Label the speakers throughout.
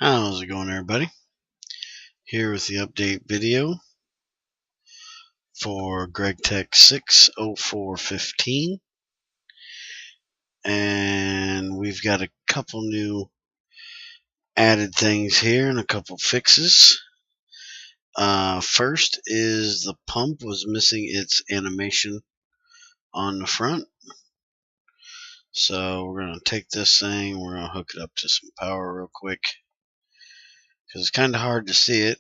Speaker 1: How's it going, everybody? Here with the update video for Gregtech 6.04.15, and we've got a couple new added things here and a couple fixes. First is the pump was missing its animation on the front, so we're going to take this thing, we're going to hook it up to some power real quick, because it's kind of hard to see it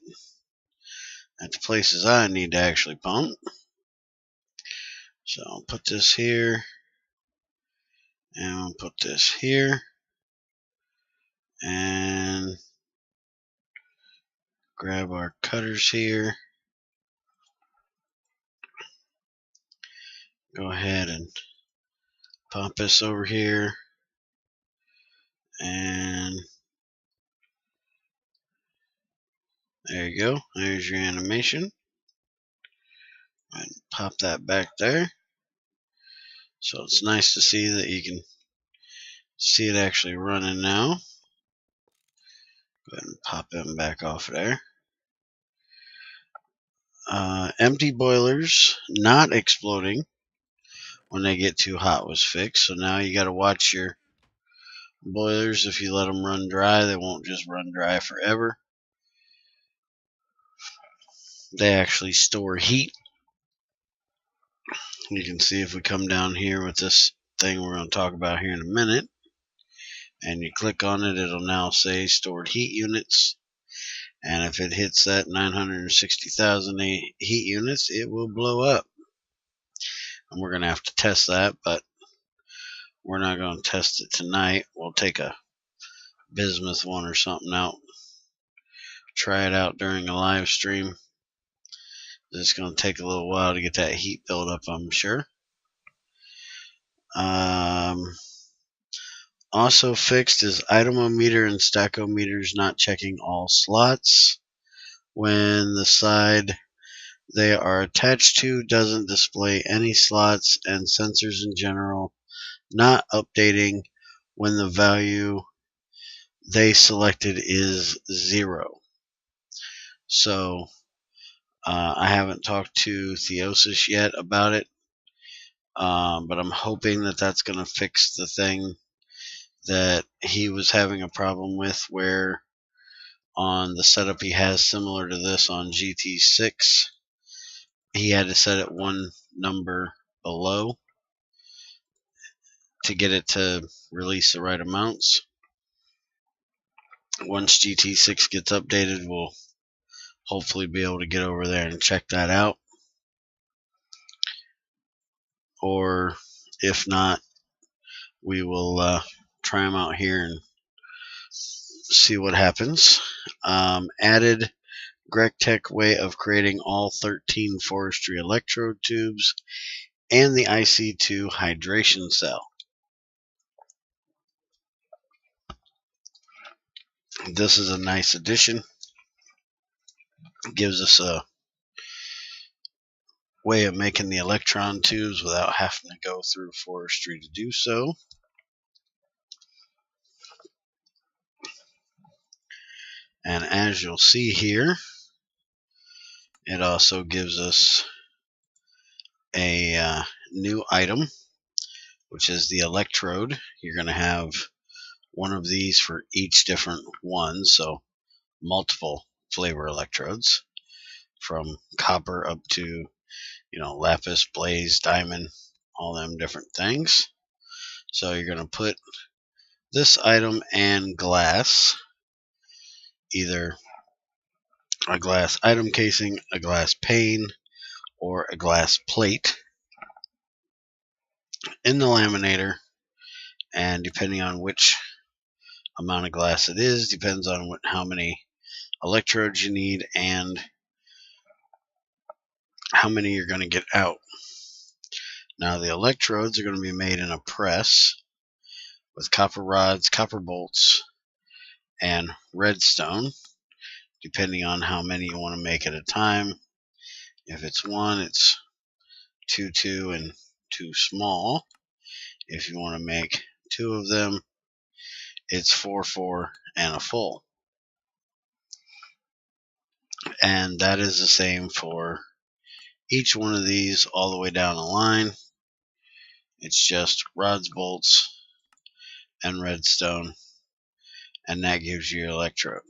Speaker 1: at the places I need to actually pump. So I'll put this here, and I'll put this here, and grab our cutters here. Go ahead and pop this over here, and there you go. There's your animation. And pop that back there. So it's nice to see that you can see it actually running now. Go ahead and pop them back off there. Empty boilers not exploding when they get too hot was fixed. So now you got to watch your boilers. If you let them run dry, they won't just run dry forever. They actually store heat. You can see if we come down here with this thing we're going to talk about here in a minute, and you click on it, it'll now say stored heat units. And if it hits that 960,000 heat units, it will blow up. And we're going to have to test that, but we're not going to test it tonight. We'll take a bismuth one or something out. Try it out during a live stream. It's going to take a little while to get that heat build up, I'm sure. Also fixed is itemometer and stackometers not checking all slots when the side they are attached to doesn't display any slots, and sensors in general not updating when the value they selected is 0. So I haven't talked to Theosis yet about it, but I'm hoping that that's going to fix the thing that he was having a problem with, where on the setup he has similar to this on GT6, he had to set it one number below to get it to release the right amounts. Once GT6 gets updated, we'll hopefully be able to get over there and check that out. Or if not, we will try them out here and see what happens. Added Gregtech way of creating all 13 forestry electrode tubes and the IC2 hydration cell. This is a nice addition. It gives us a way of making the electron tubes without having to go through forestry to do so. And as you'll see here, it also gives us a new item, which is the electrode. You're going to have one of these for each different one, so multiple flavor electrodes, from copper up to, lapis, blaze, diamond, all them different things. So you're going to put this item and glass, either a glass item casing, a glass pane, or a glass plate, in the laminator, and depending on which amount of glass it is, depends on how many electrodes you need and how many you're going to get out. Now the electrodes are going to be made in a press with copper rods, copper bolts, and redstone, depending on how many you want to make at a time. If it's one, it's 2 and 2 small. If you want to make 2 of them, it's 4 and a full. And that is the same for each one of these all the way down the line. It's just rods, bolts, and redstone, and that gives you your electrode.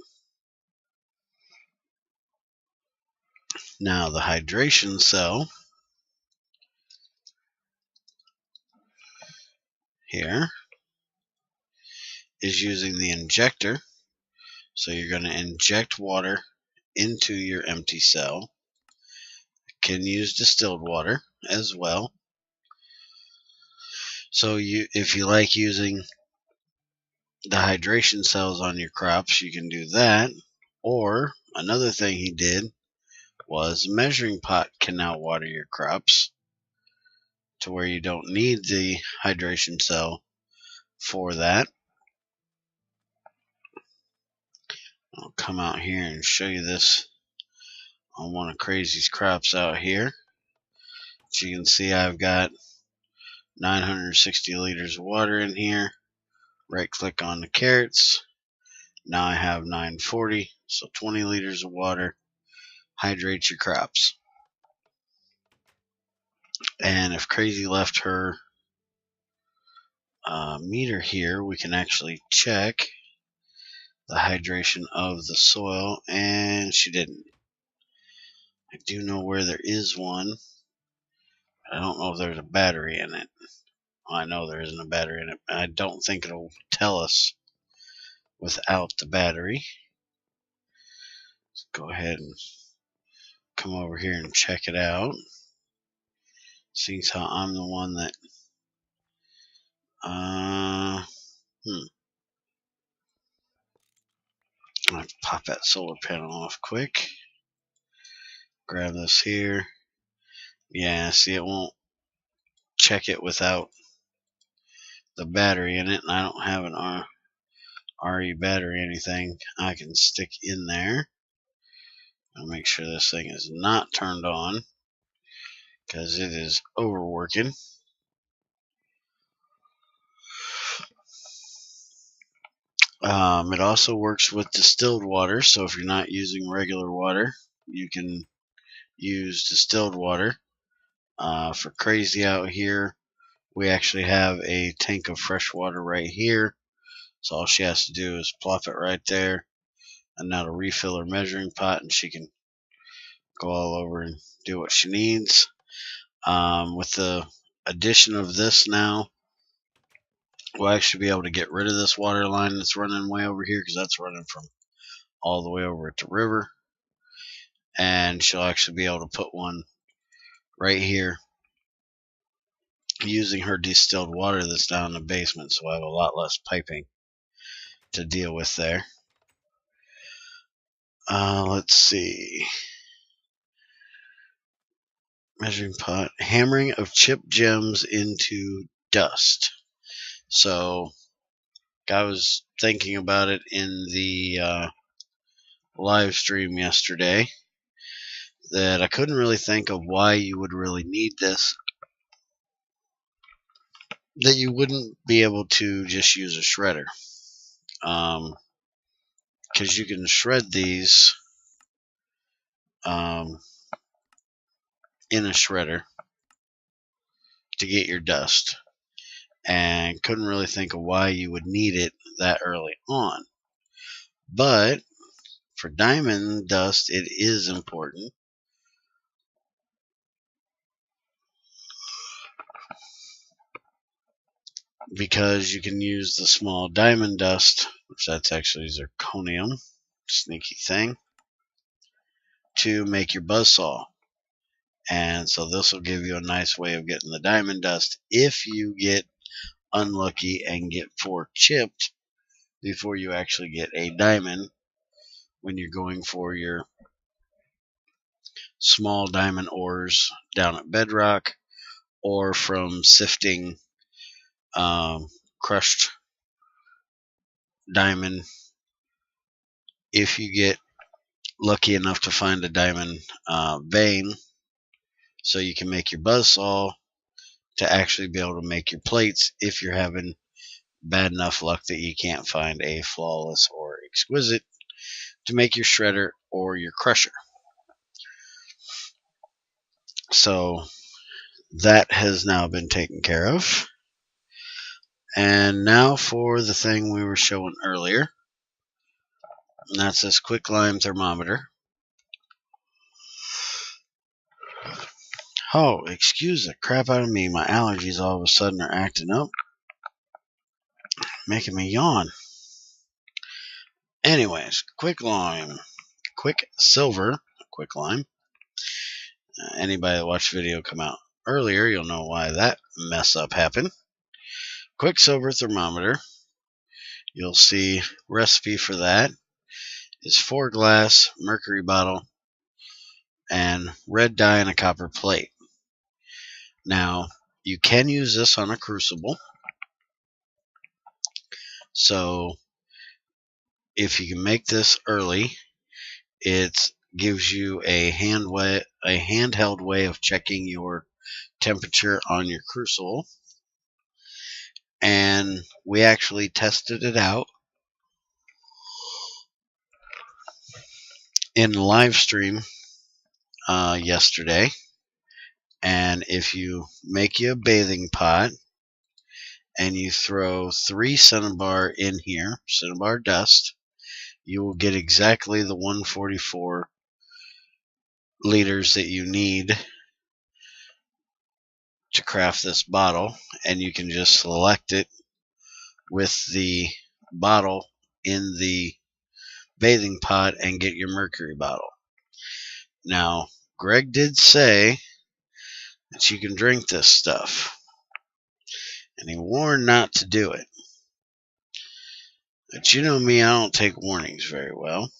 Speaker 1: Now the hydration cell here is using the injector. So you're going to inject water into your empty cell. You can use distilled water as well. So if you like using the hydration cells on your crops, you can do that. Or another thing he did was a measuring pot can now water your crops to where you don't need the hydration cell for that. I'll come out here and show you this on one of Crazy's crops out here. As you can see, I've got 960 liters of water in here. Right click on the carrots. Now I have 940, so 20 liters of water. Hydrate your crops. And if Crazy left her meter here, we can actually check the hydration of the soil, and she didn't. I do know where there is one. I don't know if there's a battery in it. I know there isn't a battery in it. I don't think it'll tell us without the battery. Let's go ahead and come over here and check it out. Seeing how I'm the one that I have to pop that solar panel off quick. Grab this here. Yeah, see, it won't check it without the battery in it, and I don't have an RE battery or anything I can stick in there. I'll make sure this thing is not turned on because it is overworking. It also works with distilled water, so if you're not using regular water, you can use distilled water. For Crazy out here, we actually have a tank of fresh water right here, so all she has to do is plop it right there, and that'll refill her measuring pot, and she can go all over and do what she needs. With the addition of this now, we'll actually be able to get rid of this water line that's running way over here, because that's running from all the way over at the river, and she'll actually be able to put one right here using her distilled water that's down in the basement, so I have a lot less piping to deal with there. Let's see. Measuring pot. Hammering of chipped gems into dust. So, I was thinking about it in the live stream yesterday, that I couldn't really think of why you would really need this. That you wouldn't be able to just use a shredder. Because you can shred these in a shredder to get your dust, and couldn't really think of why you would need it that early on. But for diamond dust, it is important, because you can use the small diamond dust, which that's actually zirconium, sneaky thing, to make your buzzsaw. And so this will give you a nice way of getting the diamond dust if you get unlucky and get fork chipped before you actually get a diamond when you're going for your small diamond ores down at bedrock, or from sifting crushed diamond. If you get lucky enough to find a diamond vein, so you can make your buzzsaw to actually be able to make your plates if you're having bad enough luck that you can't find a flawless or exquisite to make your shredder or your crusher. So that has now been taken care of. And now for the thing we were showing earlier. And that's this quicklime thermometer. Oh, excuse the crap out of me. My allergies all of a sudden are acting up, making me yawn. Anyways, Quicksilver, quicklime. Anybody that watched the video come out earlier, you'll know why that mess up happened. Quicksilver thermometer. You'll see recipe for that is 4 glass, mercury bottle, and red dye in a copper plate. Now, you can use this on a crucible. So, if you can make this early, it gives you a handheld way of checking your temperature on your crucible. And we actually tested it out in live stream yesterday. And if you make you a bathing pot and you throw 3 cinnabar in here, cinnabar dust, you will get exactly the 144 liters that you need to craft this bottle. And you can just select it with the bottle in the bathing pot and get your mercury bottle. Now, Greg did say that you can drink this stuff, and he warned not to do it. But you know me, I don't take warnings very well.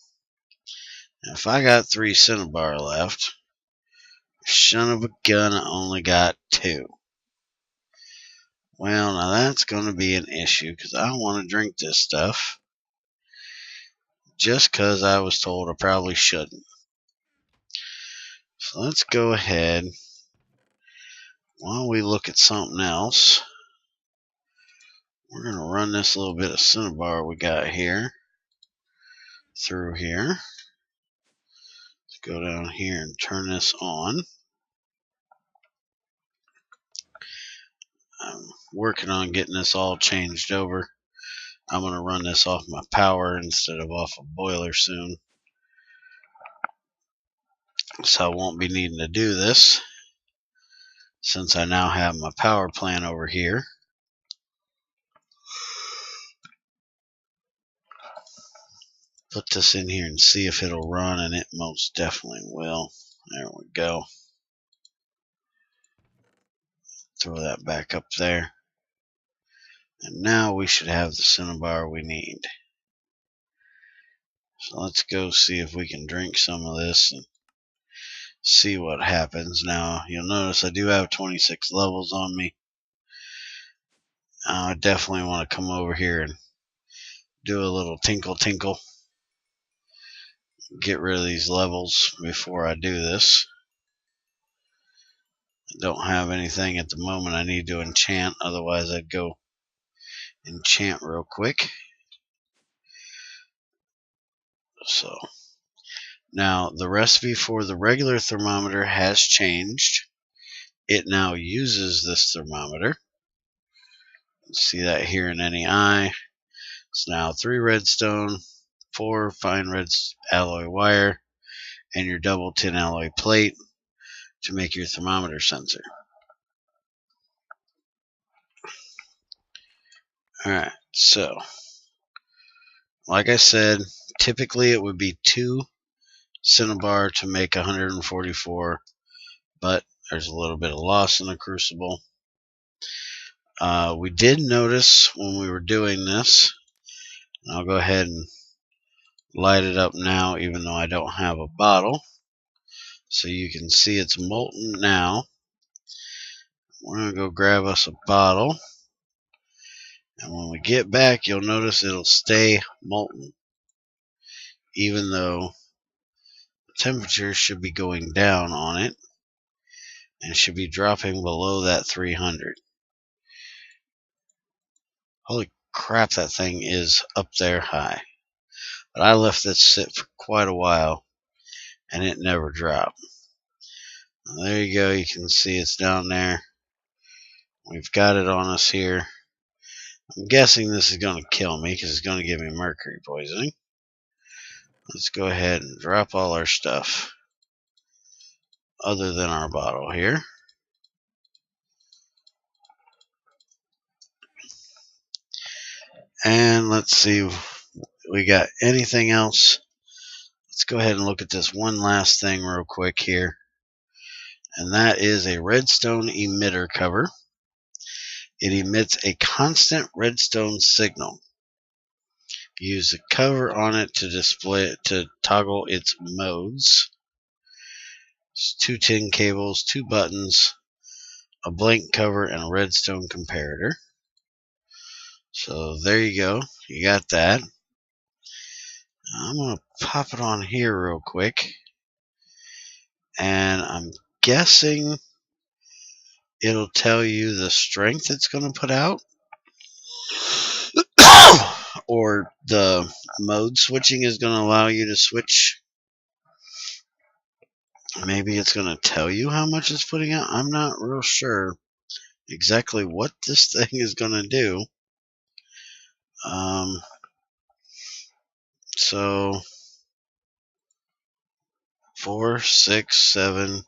Speaker 1: And if I got 3 cinnabar left, son of a gun, I only got 2. Well, now that's going to be an issue because I want to drink this stuff just because I was told I probably shouldn't. So let's go ahead. While we look at something else, we're going to run this little bit of cinnabar we got here through here. Let's go down here and turn this on. I'm working on getting this all changed over. I'm going to run this off my power instead of off a boiler soon. So I won't be needing to do this since I now have my power plant over here. Put this in here and see if it'll run, and it most definitely will. There we go. Throw that back up there. And now we should have the cinnabar we need. So let's go see if we can drink some of this and see what happens. Now, you'll notice I do have 26 levels on me. I definitely want to come over here and do a little tinkle. Get rid of these levels before I do this. I don't have anything at the moment I need to enchant, otherwise I'd go enchant real quick. So now the recipe for the regular thermometer has changed. It now uses this thermometer. See that here in any eye. It's now 3 redstone, 4 fine red alloy wire, and your double tin alloy plate to make your thermometer sensor. Alright, so like I said, typically it would be 2 cinnabar to make 144, but there's a little bit of loss in the crucible. We did notice when we were doing this, and I'll go ahead and light it up now even though I don't have a bottle, so you can see it's molten now. We're going to go grab us a bottle, and when we get back you'll notice it'll stay molten even though the temperature should be going down on it and should be dropping below that 300. Holy crap, that thing is up there high. But I left this sit for quite a while and it never dropped. There you go. You can see it's down there. We've got it on us here. I'm guessing this is going to kill me because it's going to give me mercury poisoning. Let's go ahead and drop all our stuff other than our bottle here. And let's see, we got anything else? Let's go ahead and look at this one last thing real quick here. And that is a redstone emitter cover. It emits a constant redstone signal. Use the cover on it to display it, to toggle its modes. It's 2 tin cables, 2 buttons, a blank cover, and a redstone comparator. So there you go. You got that. I'm going to pop it on here real quick. And I'm guessing it'll tell you the strength it's going to put out. Or the mode switching is going to allow you to switch. Maybe it's going to tell you how much it's putting out. I'm not real sure exactly what this thing is going to do. So 4, 6, 7,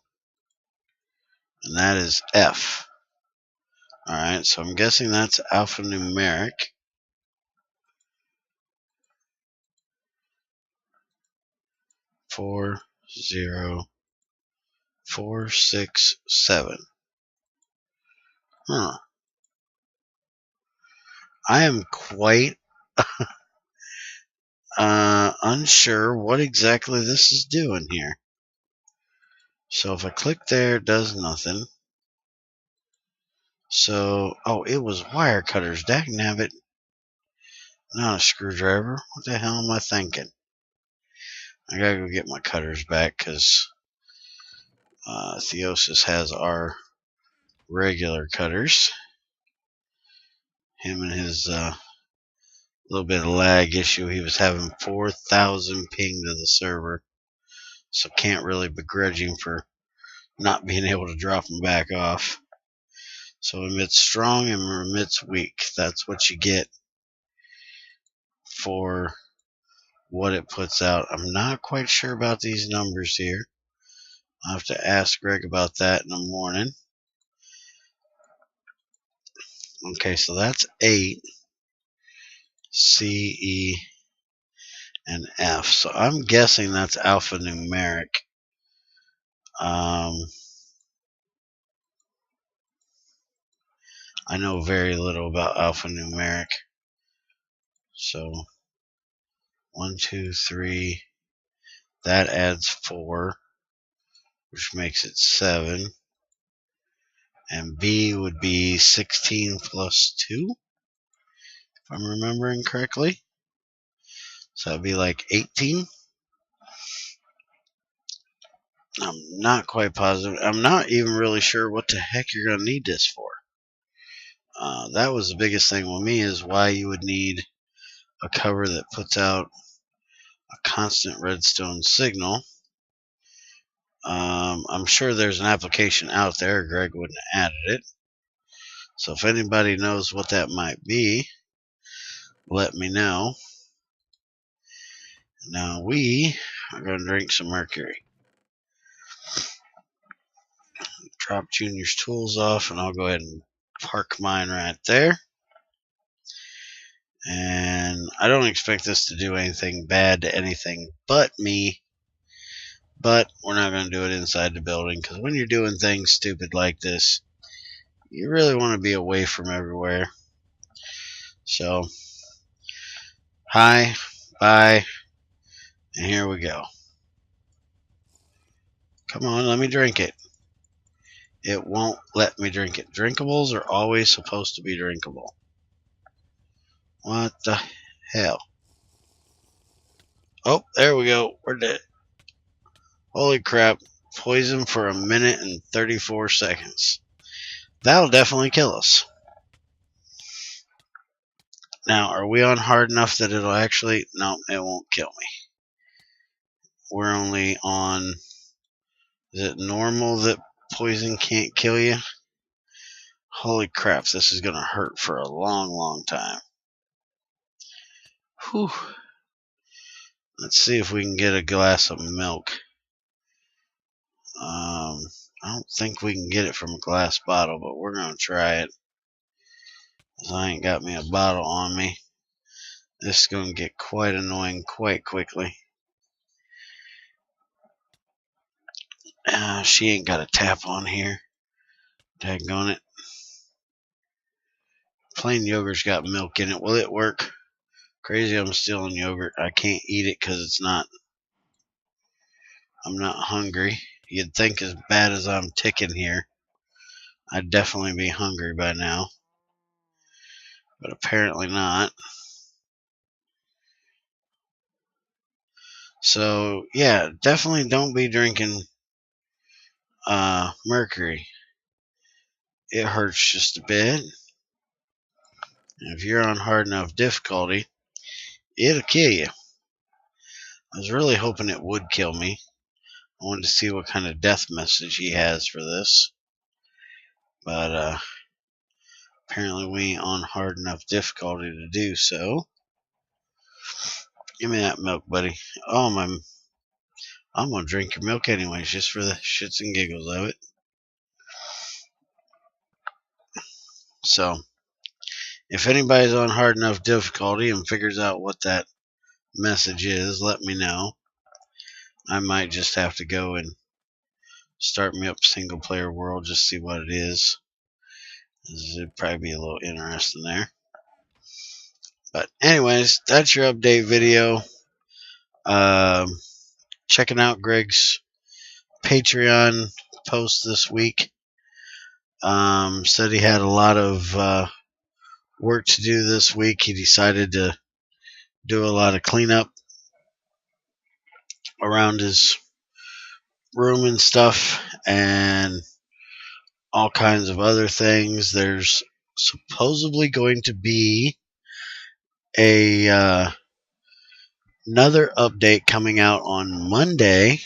Speaker 1: and that is F. Alright, so I'm guessing that's alphanumeric. 4, 0, 4, 6, 7. Huh. I am quite unsure what exactly this is doing here. So if I click there, it does nothing. So, oh, it was wire cutters. Dagnabbit. Not a screwdriver. What the hell am I thinking? I gotta go get my cutters back because Theosis has our regular cutters. Him and his little bit of lag issue. He was having 4,000 ping to the server. So can't really begrudge him for not being able to drop them back off. So emits strong and emits weak. That's what you get for what it puts out. I'm not quite sure about these numbers here. I'll have to ask Greg about that in the morning. Okay, so that's 8, C, E, and F. So I'm guessing that's alphanumeric. I know very little about alphanumeric. So 1, 2, 3. That adds 4, which makes it 7. And B would be 16 plus 2, if I'm remembering correctly. So that'd be like 18. I'm not quite positive. I'm not even really sure what the heck you're going to need this for. That was the biggest thing with me, is why you would need a cover that puts out a constant redstone signal. I'm sure there's an application out there. Greg wouldn't have added it. So if anybody knows what that might be, let me know. Now we are going to drink some mercury. Drop Junior's tools off, and I'll go ahead and park mine right there. And I don't expect this to do anything bad to anything but me. But we're not going to do it inside the building, because when you're doing things stupid like this, you really want to be away from everywhere. So, hi, bye, and here we go. Come on, let me drink it. It won't let me drink it. Drinkables are always supposed to be drinkable. What the hell? Oh, there we go. We're dead. Holy crap. Poison for 1 minute and 34 seconds. That'll definitely kill us. Now, are we on hard enough that it'll actually... No, it won't kill me. We're only on Is it normal that poison can't kill you? Holy crap, this is going to hurt for a long, long time. Whew. Let's see if we can get a glass of milk. I don't think we can get it from a glass bottle, but we're going to try it. Because I ain't got me a bottle on me. This is going to get quite annoying quite quickly. She ain't got a tap on here. Daggone it. Plain yogurt's got milk in it. Will it work? Crazy I'm stealing yogurt. I can't eat it because it's not. I'm not hungry. You'd think as bad as I'm ticking here, I'd definitely be hungry by now. But apparently not. So, yeah, definitely don't be drinking mercury. It hurts just a bit. And if you're on hard enough difficulty, it'll kill you. I was really hoping it would kill me. I wanted to see what kind of death message he has for this. But apparently we ain't on hard enough difficulty to do so. Give me that milk, buddy. Oh, I'm going to drink your milk anyways, just for the shits and giggles of it. So, if anybody's on hard enough difficulty and figures out what that message is, let me know. I might just have to go and start me up single player world, just see what it is. It'd probably be a little interesting there. But anyways, that's your update video. Checking out Greg's Patreon post this week. Said he had a lot of work to do this week. He decided to do a lot of cleanup around his room and stuff, and all kinds of other things. There's supposedly going to be another update coming out on Monday,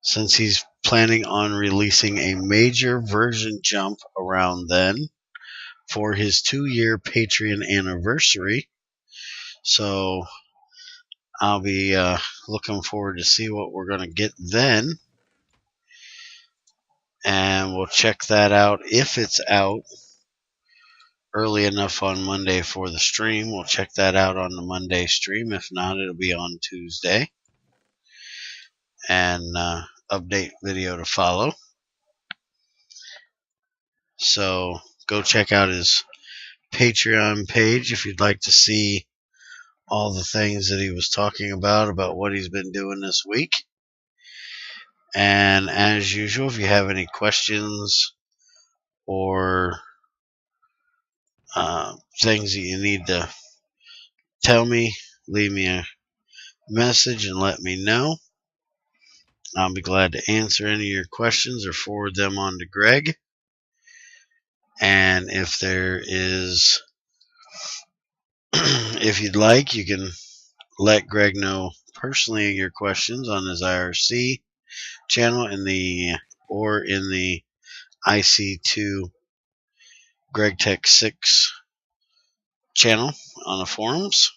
Speaker 1: since he's planning on releasing a major version jump around then for his 2-year Patreon anniversary. So I'll be looking forward to see what we're going to get then. And we'll check that out if it's out early enough on Monday for the stream. We'll check that out on the Monday stream. If not, it'll be on Tuesday. And update video to follow. So go check out his Patreon page if you'd like to see all the things that he was talking about what he's been doing this week. And as usual, if you have any questions or things that you need to tell me, leave me a message and let me know. I'll be glad to answer any of your questions or forward them on to Greg. And if there is, if you'd like, you can let Greg know personally your questions on his IRC channel or in the IC2 Gregtech 6 channel on the forums.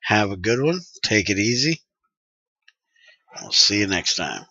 Speaker 1: Have a good one. Take it easy. I'll see you next time.